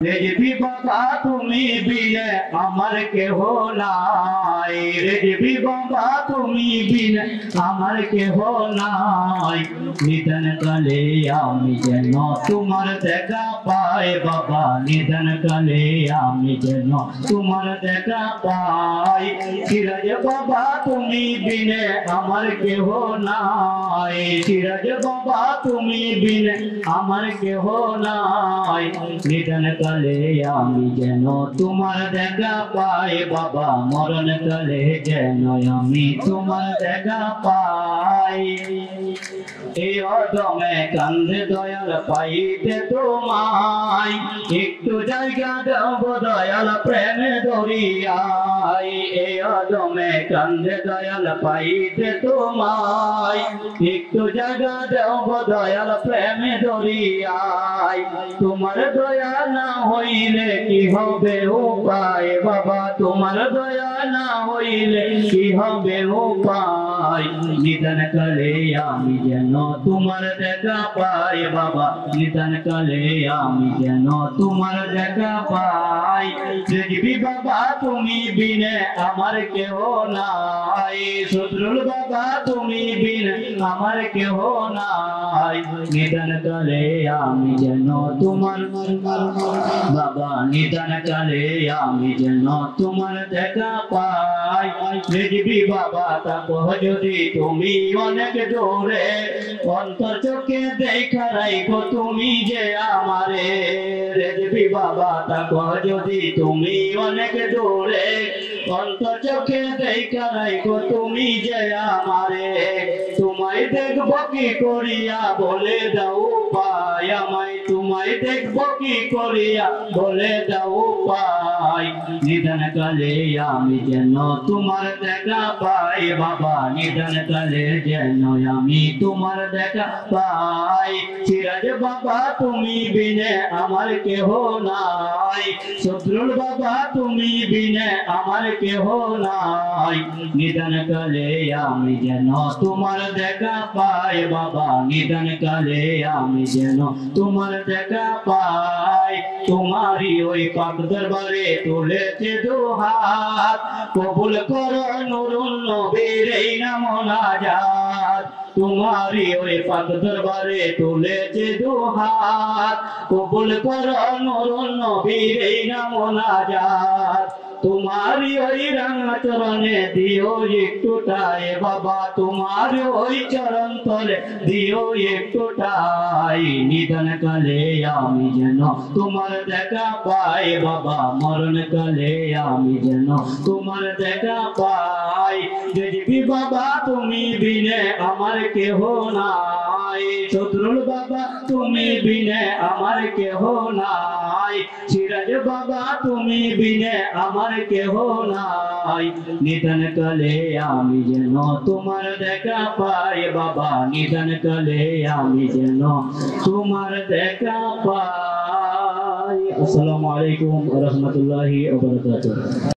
রেজবি বাবা তুমি বিনে আমার কেহ নাই, রেজবি বাবা তুমি বিনে আমার কেহ নাই। নিধন কালে আমি যেন তোমার দেখা পাই বাবা, নিধন কালে আমি যেন তোমার দেখা পাই। সিরাজ বাবা তুমি বিনে আমার কেহ নাই, সিরাজ বাবা তুমি বিনে আমার কেহ নাই। নিধন কালে আমি যেন তোমার দেখা পাই বাবা, মরণ কালে যেন আমি তোমার দেখা পাই। এই অদমে কান্দে দয়াল পাইতে তোমায়, একটু জায়গা দেব দয়াল প্রেমে দরিয়ায়। এই অদমে কান্দে দয়াল পাইতে তোমায়, একটু জায়গা দেব দয়াল প্রেমে দরিয়ায়। তোমার দয়া না হইলে কি হবে উপায় বাবা, তোমার দয়া না হইলে কি হবে উপায়। নিধন কালে আমি যেন তোমার দেখা পাই বাবা, নিধন কালে আমি যেন তোমার দেখা পাই। রেজবি বাবা তুমি বিনে আমার কেহ নাই, শত্রুল বাবা তুমি বিনে আমার কেহ নাই। নিধন কালে আমি যেন তোমার বাবা, নিধন কালে আমি যেন তোমার দেখা পাই। রেজবি বাবা তাকো যদি তুমি অনেক দূরে, অন্তর চোখে দেখা রাখো তুমি যে আমারে। রেজবি বাবা তাকো যদি তুমি অনেক দূরে, অন্তর চোখে দেখা রাখো তুমি যে আমারে। তোমায় দেখবো কি করিয়া বলে দাও উপায় আমায়, তোমায় দেখবো কি করিয়া বলে দাও উপায়। নিধন কালে আমি যেন তোমার দেখা পাই বাবা, নিধন কালে যেন আমি তোমার দেখা পাই। সিরাজ বাবা তুমি বিনে আমার কেহ নাই, শত্রুল বাবা তুমি বিনে আমার কেহ নাই। নিধন কালে আমি যেন তোমার দেখা পাই বাবা, নিধন কালে আমি যেন তোমার দেখা পাই। তোমারই ওই পাক দরবারে তুলেছে দুহাত, কবুল করো নুরুল নবীর এই নাম মুনাজাত। তোমারই ওই পাক দরবারে তুলেছে দুহাত, কবুল করো নুরুল নবীর এই নাম মুনাজাত। তোমারই ওই রাঙা চরণে দিও একটুটাই বাবা, তোমার ওই চরণ তলে দিও একটুটাই। নিধন কালে আমি যেন তোমার দেখা পাই বাবা, মরণ কালে আমি যেন তোমার দেখা পাই। রেজবি বাবা তুমি বিনে আমার কেহ নাই, শত্রুল বাবা তুমি বিনে আমার কেহ নাই। সিরাজ বাবা তুমি বিনে আমার কেহ নাই। নিধন কালে আমি যেন তোমার দেখা পাই বাবা, নিধন কালে আমি যেন তোমার দেখা পাই। আসসালামু আলাইকুম ওয়া রাহমাতুল্লাহি ওয়া বারাকাতুহু।